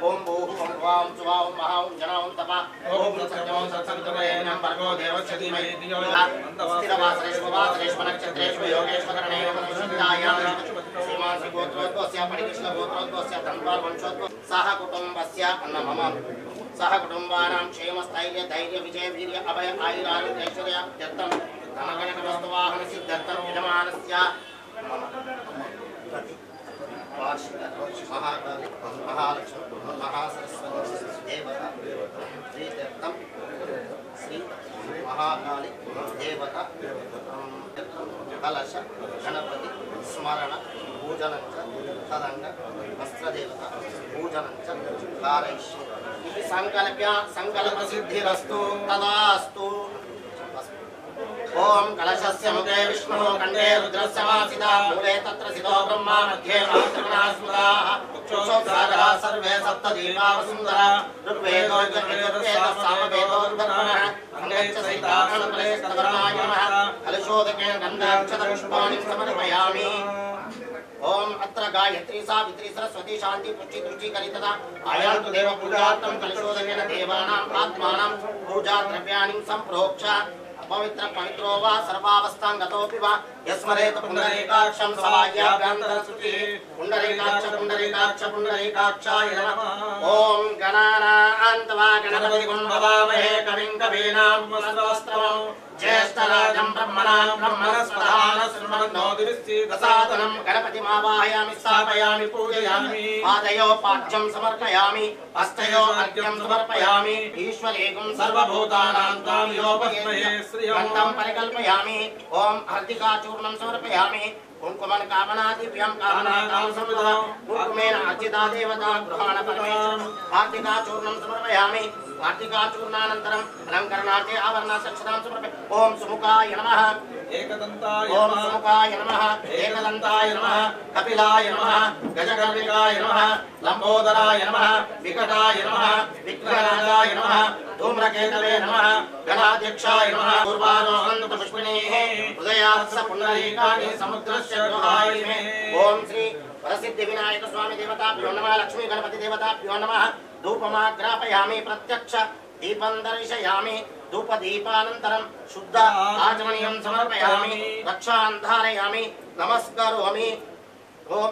ओम भूः ओम वां सुवां महां जनां तपा ओम सत्यं सत्संतमेनं भर्गो देवस्य धीमहि धियो यो स्थिरवासरेष्व नक्षत्रेष्व योगेष्व करणेन मनुष्यायां श्रीमान् गोत्रोद्भवस्य परिकृष्ण गोत्रोद्भवस्य धन्वार वंशोद्भव सह कुटुम्बस्य नमः सह कुटुम्बानां क्षेमस्थैर्य धैर्य विजय वीर्य अभय आयुरारोग्य ऐश्वर्य दत्तं धनगणक वस्तुवाहन सिद्धर्थं यजमानस्य महालक्ष्मी महासरस्वती देवता श्रीतीर्थम श्री महाकाली देवता कलश गणपति स्मरण पूजन तदंग वस्त्रदेवता पूजन कारयिष्ये संकल्प्य संकल्प सिद्धिरस्तु तदास्तु। ओम कलशस्य मुखे विष्णु कंठे रुद्रस्य वासिता मूले तत्र सितो ब्रह्मा मध्ये महात्रिगुणास्मृताः चक्षुषोत्सारः सर्वे सप्तदीपा वसुन्धरा ऋग्वेदो यजुर्वेदः सामवेदो धर्मः अंगैश्च सहितागणपते स्तवराय नमः कलशोदकेन गन्धाक्षतपुष्पाणि समर्पयामि। ओम अत्र गायत्री सावित्री सरस्वती शांति पुष्टि तुष्टि करितदा आयान्तु देव पूजार्थं कलशोदकेन देवानां आत्मानां पूजा द्रव्याणि सम्प्रोक्ष पवित्र पवित्रो वा सर्वावस्थांगतोऽपि वा यस्मरेत पुंडरीकाक्षं सवाह्याभ्यन्तरशुचिः पुंडरीकाक्षाय नमः। ओम गणानान्त्वा गणपतिं भवामहे कविं कवीनामुपमश्रवस्तमं ज्येष्ठराजं ब्रह्मणां ब्रह्मणस्पदान शृण्वन्नोतिविश्चितसादनं गणपतिमावाहयामि स्थापयामि पूजयामि पादयो पाठ्यं समर्पयामि हस्तयो अर्घ्यं समर्पयामि ईश्वरेकं सर्वभूतानां तामियोपस्महे श्रियं परिकल्पयामि। ओम हर्दिकाचूर्णं समर्पयामि कुंकुमं कामनादिभ्यं कामनाकां समृद्धा कुंकुमेन अर्चिता देवता गृहाण परमेश्वरं हर्दिकाचूर्णं समर्पयामि वाटिकाचूर्णानन्तरं अलङ्करणार्थे आभरणासक्षतां समर्पयामि। ओम सुमुखाय नमः एकदन्ताय नमः ओम सुमुखाय नमः एकदन्ताय नमः कपिलाय नमः गजकर्णिकाय नमः लंबोदराय नमः विकटाय नमः विघ्नराजाय नमः धूम्रकेतवे नमः गणाध्यक्षाय नमः पूर्वारोहन्तपुष्पिणेः हृदयात्स पुण्डरीकानि समुद्रस्य गृहाय मे। ओम श्री वरसिद्धि विनायक स्वामी देवताभ्यो नमः लक्ष्मी गणपति देवताभ्यो नमः धूपमाग्रापयामि प्रत्यक्ष दीपं दर्शयामि धूपदीपानन्तरं शुद्ध आचमनीयं समर्पयामि रक्षां धारयामि नमस्करोमि। ओम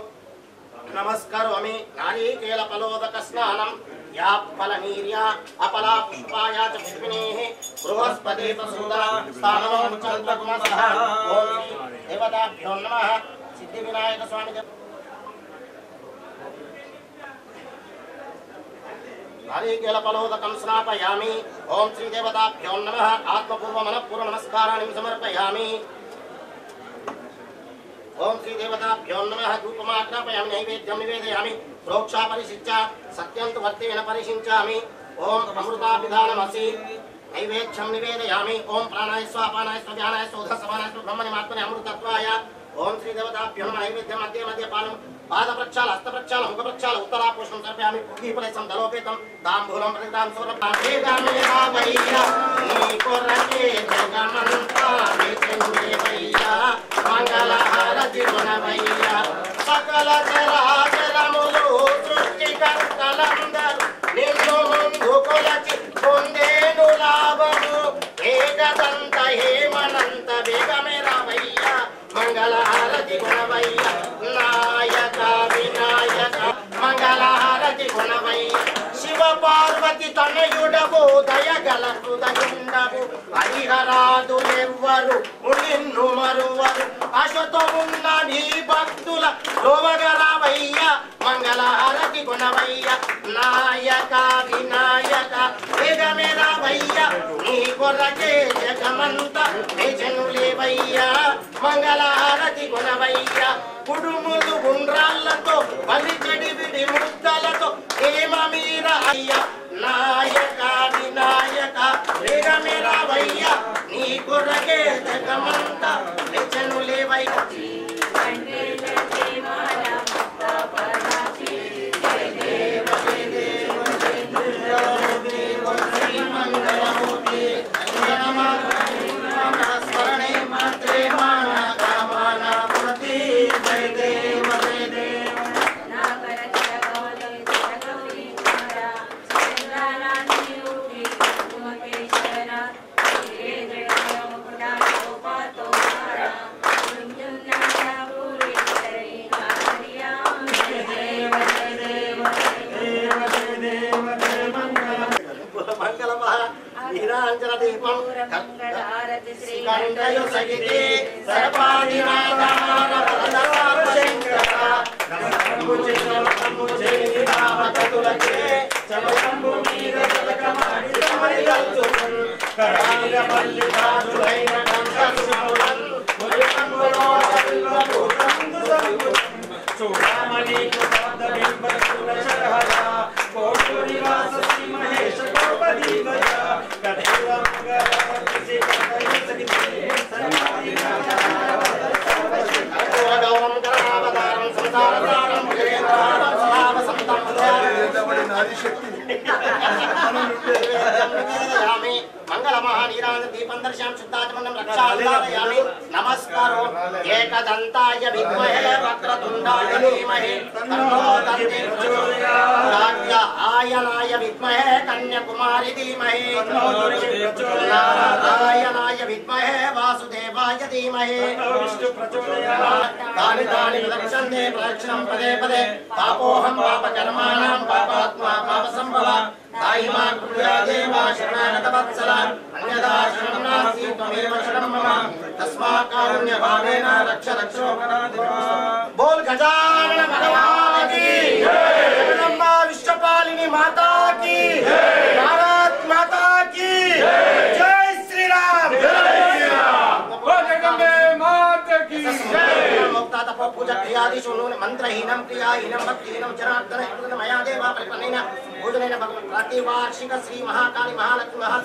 नमस्करोमि नारिकेलफलोदक स्नानं या फलनीर्या अपला पुष्पाया च पुष्पिणेः बृहस्पति प्रसूता स्थानं चन्द्रकुमसः। ओम देवताभ्यो नमः सिद्धिविनायक स्वामी नारिकेलफलोदकं स्नापयामि। ओम श्री देवताभ्यो नमः आत्मपूर्व मनःपूर्व नमस्काराणि समर्पयामि। ओम श्री देवताभ्यो नमः धूपमाग्रापयामि नैवेद्यं निवेदयामि प्रोक्षा परिशिच्य सत्यन्तु वर्तेन परिशिञ्चामि। ओम अमृताभिधानमसि नैवेद्यं निवेदयामि। ओम प्राणाय स्वाहा अपानाय स्वाहा व्यानाय स्वाहा समानाय स्वाहा ब्रह्मणिमात्मने अमृतत्वाय। ओम श्री देवताभ्यो नमः नैवेद्यं मध्ये मध्ये पानं पाद प्रक्षाल हस्त प्रक्षाल मुख प्रक्षाल उत्तरापुष्पं समर्पयामि पूगीफलं दलोपेतं ताम्बूलं प्रतिदां समर्पयामि। वेदामेवा वैया नीकोरके जगमन्ता वेदेवैया मंगलहारति गुणवैया सकल चराचरमुलु सृष्टिकर्तలందరు నిన్ను ముందు కొలచి పొందేను లాభము ఏకదంత హేమనంత వేగమే రావయ్యా మంగళహారతి గుణవయ్యా నాయక వినాయక మంగళహారతి గుణవయ్యా శివ పార్వతి తనయుడవు దయగల హృదయుండవు హరిహరాదులెవ్వరు నిన్ను మరువరు ఆశతో ఉన్న నీ భక్తుల లోవగలవయ్యా మంగళహారతి గుణవయ్య నాయక వినాయక వేగమే రావయ్యా నీ కొరకే జగమంత నిజనులేవయ్యా మంగళహారతి గుణవయ్య కుడుములు గుండ్రాళ్లతో పలిచెడి విడి ముద్దలతో ఏమ మీర అయ్యా నాయక వినాయక వేగమే రావయ్యా నీ కొరకే జగమంత నిజనులేవయ్యా నీరాంజన దీపం కంఠయు సగితి సర్వాధినాథాన వరదశంకర చమయంబు మీద జలకమాడి సమరిగల్తున్ కరాంగ మల్లికార్జునైన కంఠసుమౌళన్ మురికంబులో సల్వము కందు సల్వు చూడమణి కుమాద బింబసుల శరహర కోటూరివాస శ్రీ మహేశ గోపదీవయ కథేవ మంగళవతి శ్రీ కంఠయు సగితి సర్వాధినాథాన గౌరం కరావతారం సంసారసారం భుజేంద్రారం సమావ సంతం मंगलमहानीरांजन दीपं दर्शयामि शुद्धाचमनं रक्षाधारयामि नमस्कारो एकदन्ताय विद्महे वक्रतुण्डाय धीमहि तन्नो दन्ति प्रचोदयात् आयनाय विद्महे कन्याकुमारी धीमहि नारायणाय विद्महे वासुदेवाय धीमहि विष्णु प्रचोदयात् तानि तानि विलक्षन्ते प्रदक्षिणं पदे पदे पापोऽहं पापकर्माणां पापात्मा पापसम्भवः तायि मां कृपया देवा शरणागतवत्सला अन्यथा शरणं नास्ति त्वमेव शरणं मम तस्मात् कारुण्यभावेन रक्ष रक्षोपराधिपा बोल गजानन भगवान की जय जगदम्बा विश्वपालिनी माता की जय भारत माता की जय श्री राम बोल जगदम्बे माता की जय मुक्ता तप पूजा क्रियादिषु मंत्रहीनं क्रियाहीनं भक्तिहीनं जनार्दन मया देवा परिपन्नेन पूजनेन भगवन् प्रतिवार्षिक श्री महाकाली महालक्ष्मी महा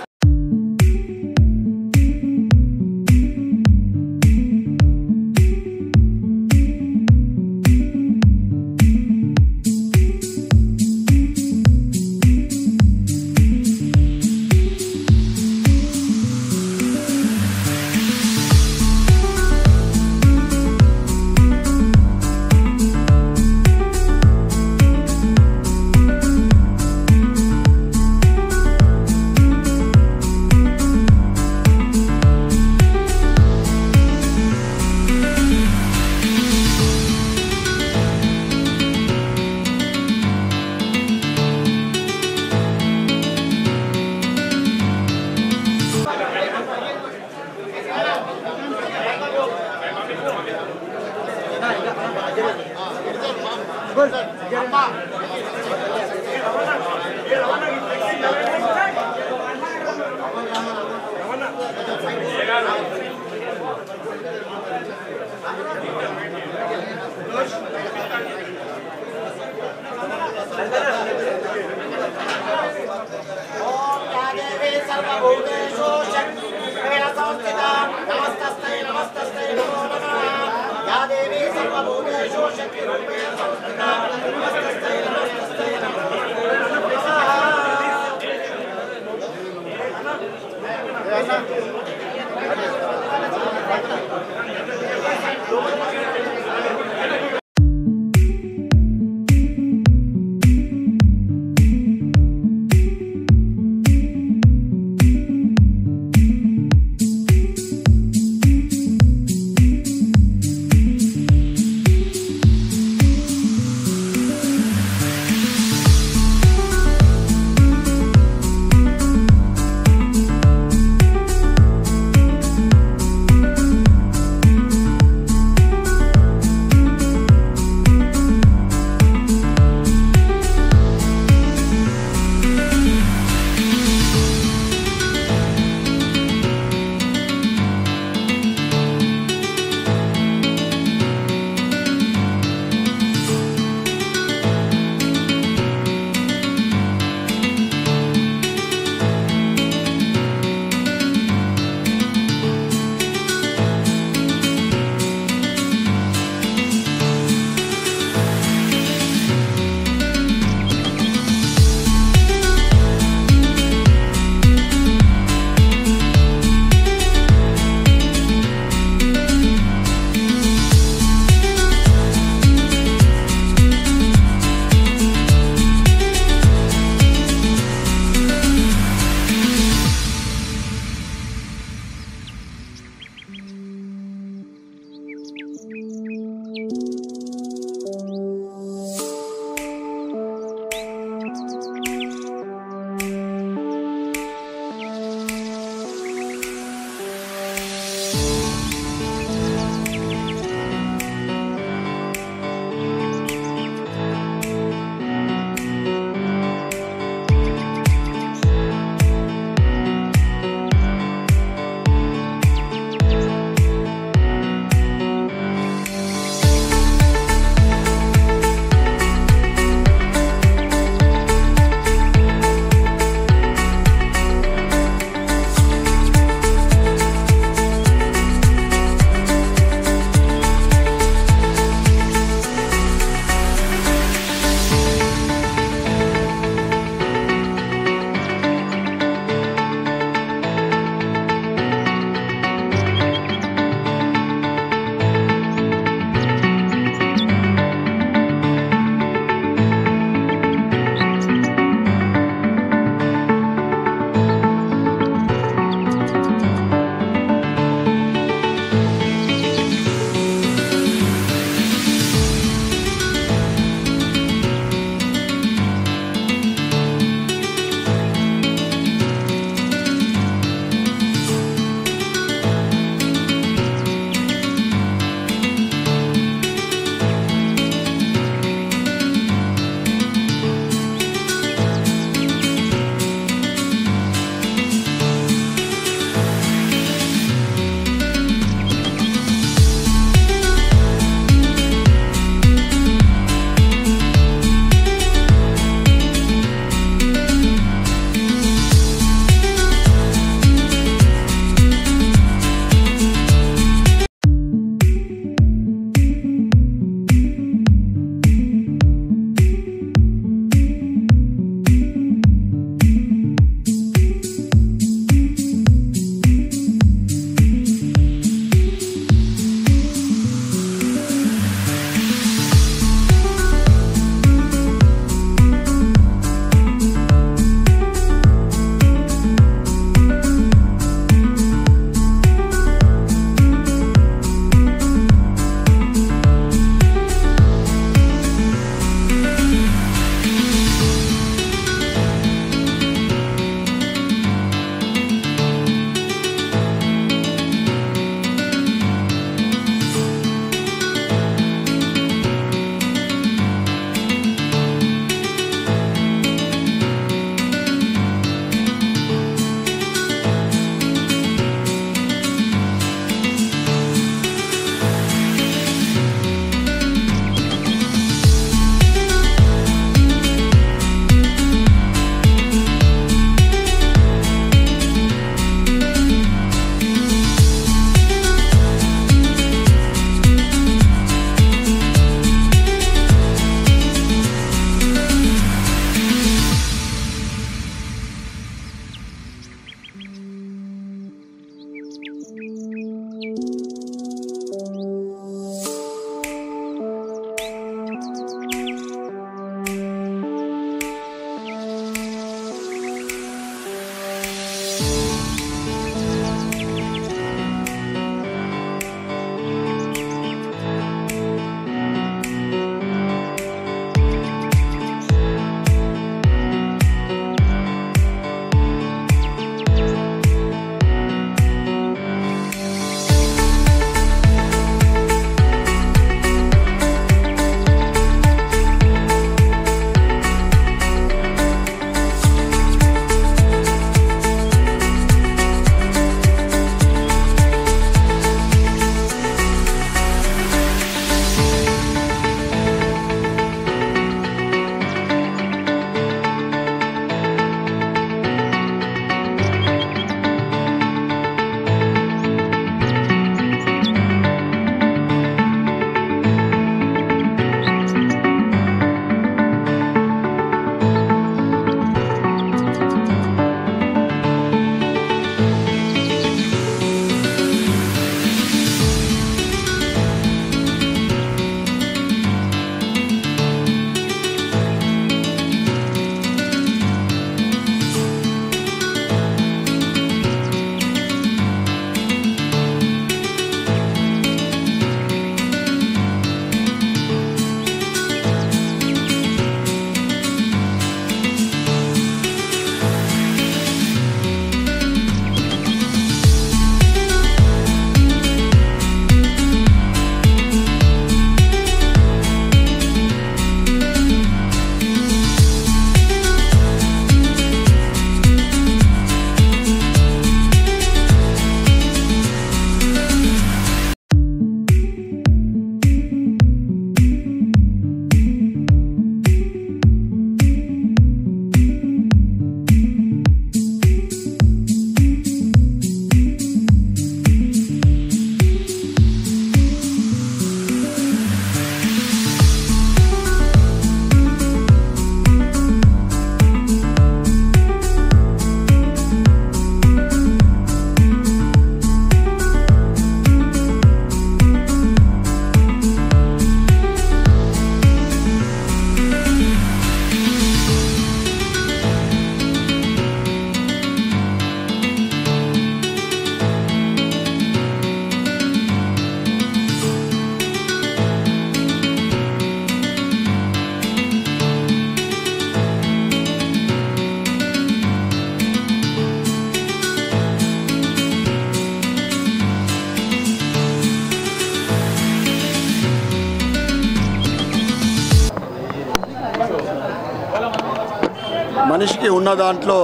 మనిషికి ఉన్న దాంట్లో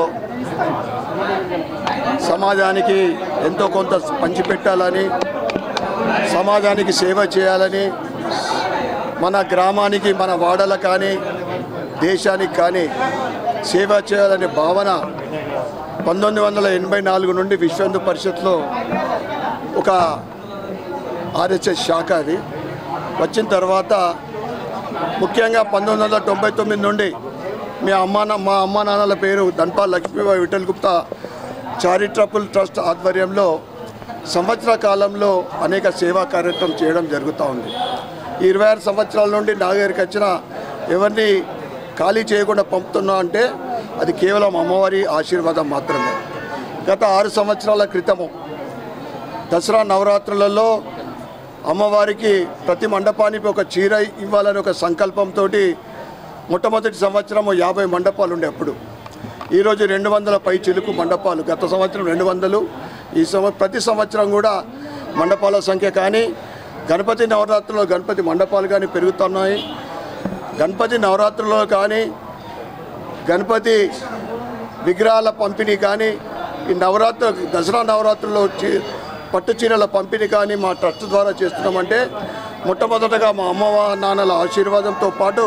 సమాజానికి ఎంతో కొంత పంచిపెట్టాలని, సమాజానికి సేవ చేయాలని, మన గ్రామానికి, మన వాడలకు కానీ దేశానికి కానీ సేవ చేయాలనే భావన 1984 నుండి విశ్వ హిందూ పరిషత్లో ఒక ఆర్ఎస్ఎస్ శాఖ అది వచ్చిన తర్వాత ముఖ్యంగా 1999 నుండి మా అమ్మా నాన్నల పేరు ధన్పాల్ లక్ష్మీబాయి విఠల్ గుప్తా చారిటబుల్ ట్రస్ట్ ఆధ్వర్యంలో సంవత్సర కాలంలో అనేక సేవా కార్యక్రమం చేయడం జరుగుతూ ఉంది. 26 సంవత్సరాల నుండి నా దగ్గరికి వచ్చిన ఎవరిని ఖాళీ చేయకుండా పంపుతున్నా అంటే అది కేవలం అమ్మవారి ఆశీర్వాదం మాత్రమే. గత 6 సంవత్సరాల క్రితము దసరా నవరాత్రులలో అమ్మవారికి ప్రతి మండపానికి ఒక చీర ఇవ్వాలని ఒక సంకల్పంతో మొట్టమొదటి సంవత్సరం 50 మండపాలు ఉండే. అప్పుడు ఈరోజు 200 పై చిలుకు మండపాలు. గత సంవత్సరం 200, ఈ ప్రతి సంవత్సరం కూడా మండపాల సంఖ్య కానీ గణపతి నవరాత్రుల్లో గణపతి మండపాలు కానీ పెరుగుతున్నాయి. గణపతి నవరాత్రుల్లో కానీ గణపతి విగ్రహాల పంపిణీ కానీ ఈ దసరా నవరాత్రుల్లో పట్టు చీరల పంపిణీ కానీ మా ట్రస్ట్ ద్వారా చేస్తున్నామంటే మొట్టమొదటగా మా అమ్మ నాన్నల ఆశీర్వాదంతో పాటు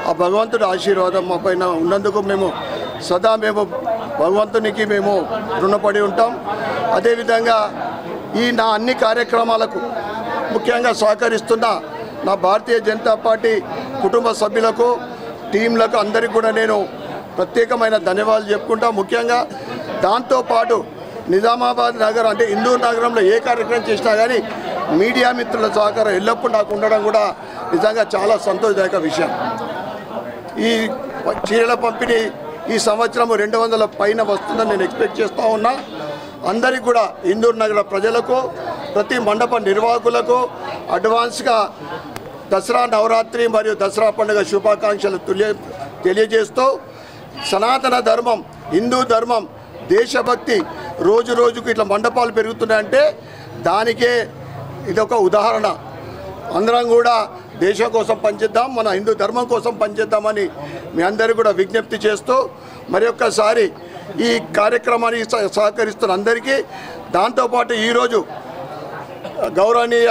ఆ భగవంతుడి ఆశీర్వాదం మా పైన ఉన్నందుకు మేము సదా భగవంతునికి మేము రుణపడి ఉంటాం. అదేవిధంగా నా అన్ని కార్యక్రమాలకు ముఖ్యంగా సహకరిస్తున్న నా భారతీయ జనతా పార్టీ కుటుంబ సభ్యులకు, టీంలకు అందరికీ కూడా నేను ప్రత్యేకమైన ధన్యవాదాలు చెప్పుకుంటా. ముఖ్యంగా దాంతోపాటు నిజామాబాద్ నగరం అంటే ఇందూరు నగరంలో ఏ కార్యక్రమం చేసినా కానీ మీడియా మిత్రుల సహకారం ఎల్లప్పుడూ నాకు ఉండడం కూడా నిజంగా చాలా సంతోషదాయక విషయం. ఈ చీరల పంపిణీ ఈ సంవత్సరం 200 పైన వస్తుందని నేను ఎక్స్పెక్ట్ చేస్తూ ఉన్నా. అందరికీ కూడా ఇందూరు నగర ప్రజలకు, ప్రతి మండప నిర్వాహకులకు అడ్వాన్స్గా దసరా నవరాత్రి మరియు దసరా పండుగ శుభాకాంక్షలు తెలియజేస్తూ సనాతన ధర్మం, హిందూ ధర్మం, దేశభక్తి రోజు రోజుకు ఇట్లా మండపాలు పెరుగుతున్నాయంటే దానికే ఇదొక ఉదాహరణ. అందరం కూడా దేశం కోసం పనిచేద్దాం, మన హిందూ ధర్మం కోసం పనిచేద్దామని మీ అందరూ కూడా విజ్ఞప్తి చేస్తూ మరి ఒక్కసారి ఈ కార్యక్రమానికి సహకరిస్తున్న అందరికీ, దాంతోపాటు ఈరోజు గౌరవనీయ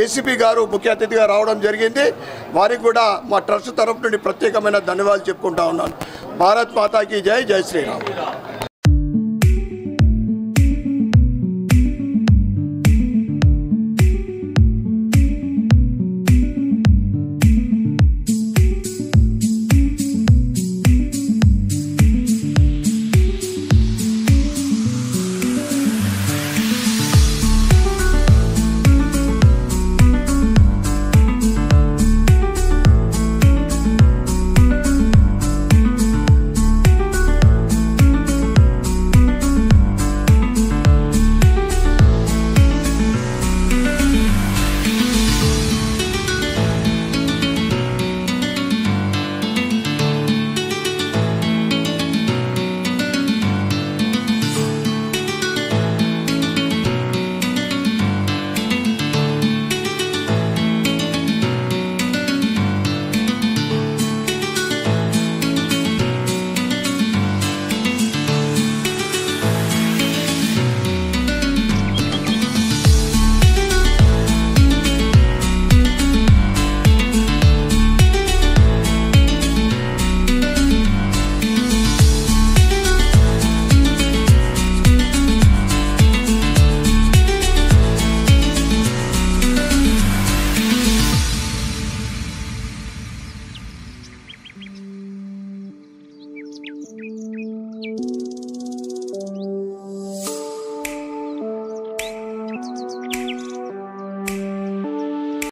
ఏసీపీ గారు ముఖ్య అతిథిగా రావడం జరిగింది. వారికి కూడా మా ట్రస్ట్ తరఫు నుండి ప్రత్యేకమైన ధన్యవాదాలు చెప్పుకుంటా ఉన్నాను. భారత్ మాతాకి జై, జై శ్రీరామ్.